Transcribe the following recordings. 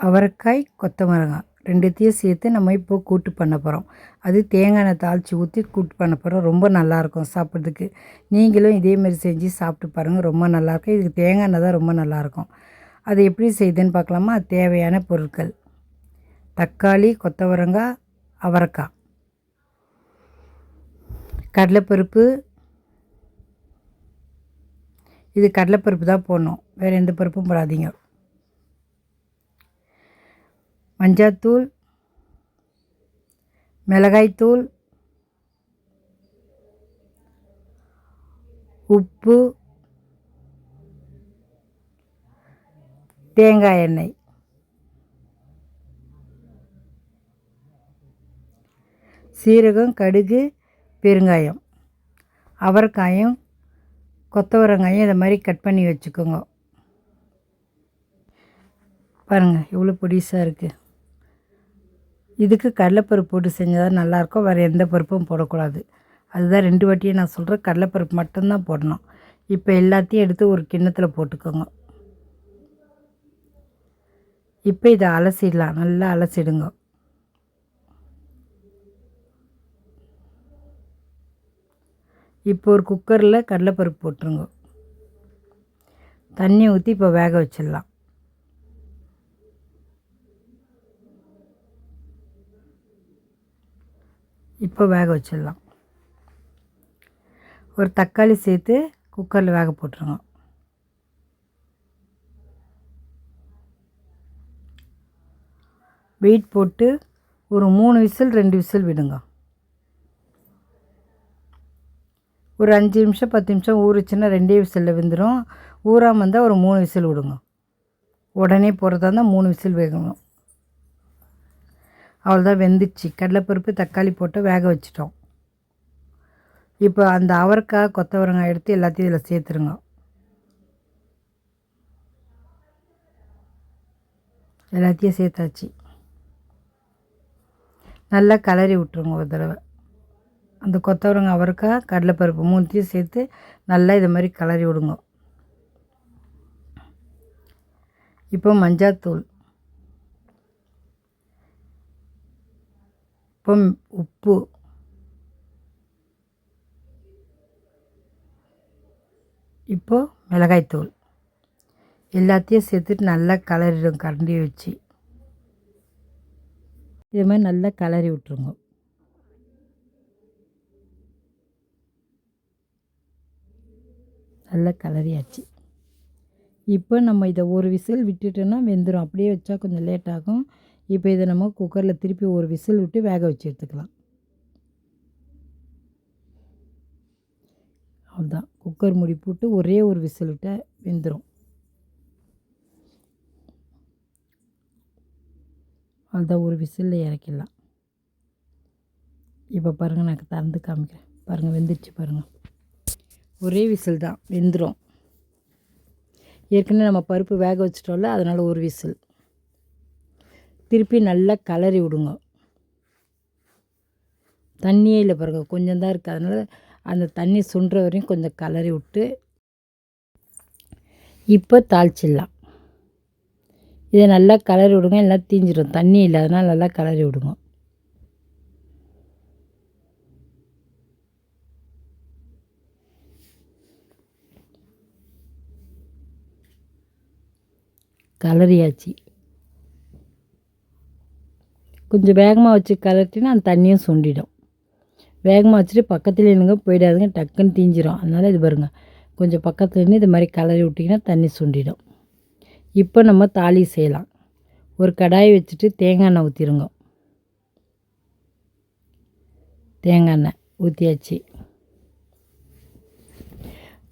அவரைக்காய் கொத்தவரங்காய் ரெண்டுத்தையும் சேர்த்து நம்ம இப்போ கூட்டு பண்ண போகிறோம். அது தேங்காய் எண்ணெய் தாளித்து ஊற்றி கூட்டு பண்ண போகிறோம். ரொம்ப நல்லாயிருக்கும் சாப்பிட்றதுக்கு. நீங்களும் இதேமாரி செஞ்சு சாப்பிட்டு பாருங்கள், ரொம்ப நல்லாயிருக்கும். இதுக்கு தேங்காய் எண்ணெய் தான் ரொம்ப நல்லாயிருக்கும். அது எப்படி செய்யுதுன்னு பார்க்கலாமா? தேவையான பொருட்கள்: தக்காளி, கொத்தவரங்காய், அவரைக்காய், கடலைப்பருப்பு. இது கடலைப்பருப்பு தான் போடணும், வேறு எந்த பருப்பும் போடாதீங்க. மஞ்சாத்தூள், மிளகாய்த்தூள், உப்பு, தேங்காய் எண்ணெய், சீரகம், கடுகு, பெருங்காயம். அவரைக்காயும் கொத்தவரங்காயும் இதை மாதிரி கட் பண்ணி வச்சுக்கோங்க. பாருங்கள் எவ்வளோ பொடிசாக இருக்குது. இதுக்கு கடலைப்பருப்பு போட்டு செஞ்சால் தான் நல்லாயிருக்கும், வேறு எந்த பருப்பும் போடக்கூடாது. அதுதான் 2 வாட்டியும் நான் சொல்கிறேன், கடலைப்பருப்பு மட்டும்தான் போடணும். இப்போ எல்லாத்தையும் எடுத்து ஒரு கிண்ணத்தில் போட்டுக்கோங்க. இப்போ இதை அலசிடலாம், நல்லா அலசிடுங்க. இப்போ ஒரு குக்கரில் கடலைப்பருப்பு போட்டுருங்க. தண்ணி ஊற்றி இப்போ வேக வச்சிடலாம். இப்போ வேக வச்சிடலாம். ஒரு தக்காளி சேர்த்து குக்கரில் வேக போட்டுருங்க. வெயிட் போட்டு ஒரு 3 விசில் 2 விசில் விடுங்க. ஒரு 5 நிமிஷம் 10 நிமிஷம் ஊறுச்சுன்னா 2 விசிலில் வெந்துடும். ஊறாமல் இருந்தால் ஒரு 3 விசில் விடுங்க. உடனே போடுறதா இருந்தால் 3 விசில் வேகணும். அவ்வளோதான், வெந்துடுச்சு. கடலைப்பருப்பு தக்காளி போட்டு வேக வச்சிட்டோம். இப்போ அந்த அவரைக்காய் கொத்தவரங்காய் எடுத்து எல்லாத்தையும் இதில் சேர்த்துருங்க. எல்லாத்தையும் சேர்த்தாச்சு. நல்லா கிளறி விட்ருங்க ஒரு தடவை. அந்த கொத்தவரங்காய், அவரைக்காய், கடலைப்பருப்பு 3த்தையும் சேர்த்து நல்லா இது மாதிரி கிளறி விடுங்க. இப்போ மஞ்சாத்தூள், இப்போ உப்பு, இப்போ மிளகாய்த்தூள் எல்லாத்தையும் சேர்த்துட்டு நல்லா கிளறிடும் கரண்டி வச்சு. இது மாதிரி நல்லா கிளறி விட்ருங்க. நல்லா கிளறியாச்சு. இப்போ நம்ம இதை ஒரு விசில் விட்டுட்டோன்னா வெந்துடும். அப்படியே வச்சா கொஞ்சம் லேட் ஆகும். இப்போ இதை நம்ம குக்கரில் திருப்பி ஒரு விசில் விட்டு வேக வச்சு எடுத்துக்கலாம். அவ்வளோதான், குக்கர் மூடி போட்டு ஒரே ஒரு விசில் விட்டால் வெந்துடும். அவ்வளோதான், ஒரு விசிலில் இறக்கிடலாம். இப்போ பாருங்கள், நான் திறந்து காமிக்கிறேன். பாருங்கள், வெந்துடுச்சு பாருங்கள். ஒரே விசில் தான், வெந்துடும். ஏற்கனவே நம்ம பருப்பு வேக வச்சிட்டோம்ல, அதனால் ஒரு விசில். திருப்பி நல்லா கிளறி விடுங்க. தண்ணியே இல்லை பாருங்கள், கொஞ்சம் தான் இருக்குது. அதனால் அந்த தண்ணி சுண்டுற வரையும் கொஞ்சம் கிளறி விட்டு இப்போ தாளிச்சிடலாம். இதை நல்லா கிளறி விடுங்க, எல்லாம் தீஞ்சிடும். தண்ணி இல்லை, அதனால் நல்லா கிளறி விடுங்க. கிளறியாச்சு. கொஞ்சம் வேகமாக வச்சு கிளறிட்டினா அந்த தண்ணியும் சுண்டிடும். வேகமாக வச்சுட்டு பக்கத்தில் நின்னுங்க, போயிடாதுங்க, டக்குன்னு தீஞ்சிடும். அதனால் இது பாருங்கள், கொஞ்சம் பக்கத்தில் நின்று இது மாதிரி கிளறி விட்டிங்கன்னா தண்ணி சுண்டிடும். இப்போ நம்ம தாளி செய்யலாம். ஒரு கடாய் வச்சுட்டு தேங்காய் எண்ணெய் ஊற்றிடுங்க. தேங்காய் எண்ணெய் ஊற்றியாச்சு.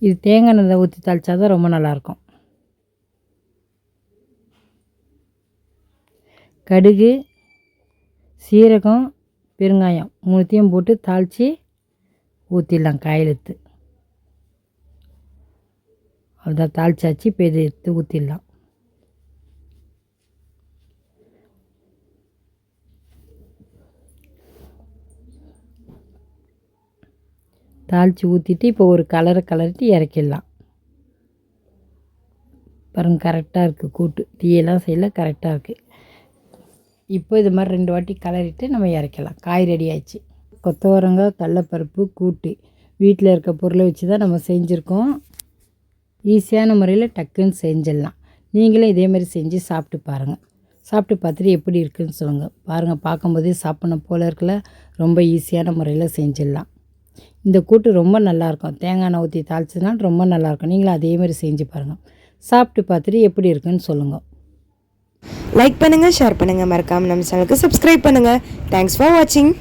இது தேங்காய் எண்ணெய் ஊற்றி தாளித்தா தான் ரொம்ப நல்லாயிருக்கும். கடுகு, சீரகம், பெருங்காயம் 3த்தையும் போட்டு தாளித்து ஊற்றிடலாம் காயில் எடுத்து. அவ்வளோதான், தாளிச்சாச்சு. இப்போ இதை எடுத்து ஊற்றிடலாம். தாளித்து ஊற்றிட்டு இப்போ ஒரு கலரிட்டு இறக்கிடலாம். பாருங்கள், கரெக்டாக இருக்குது கூட்டு. டீயெல்லாம் செய்யல, கரெக்டாக இருக்குது. இப்போ இது மாதிரி 2 வாட்டி கலரிட்டு நம்ம இறக்கலாம். காய் ரெடி ஆயிடுச்சு. கொத்தவரங்காய் கடலப்பருப்பு கூட்டு வீட்டில் இருக்க பொருளை வச்சு தான் நம்ம செஞ்சுருக்கோம். ஈஸியான முறையில் டக்குன்னு செஞ்சிடலாம். நீங்களும் இதேமாதிரி செஞ்சு சாப்பிட்டு பாருங்கள். சாப்பிட்டு பார்த்துட்டு எப்படி இருக்குதுன்னு சொல்லுங்கள். பாருங்கள், பார்க்கும்போதே சாப்பிடணும் போல் இருக்குல்ல. ரொம்ப ஈஸியான முறையில் செஞ்சிடலாம். இந்த கூட்டு ரொம்ப நல்லாயிருக்கும். தேங்காய் எண்ணெய் ஊற்றி தாளிச்சதுனால ரொம்ப நல்லாயிருக்கும். நீங்களும் அதேமாதிரி செஞ்சு பாருங்கள். சாப்பிட்டு பார்த்துட்டு எப்படி இருக்குன்னு சொல்லுங்கள். லைக் பண்ணுங்கள், ஷேர் பண்ணுங்கள், மறக்காமல் நம்ம சேனலுக்கு சப்ஸ்கிரைப் பண்ணுங்கள். தேங்க்ஸ் ஃபார் வாட்சிங்.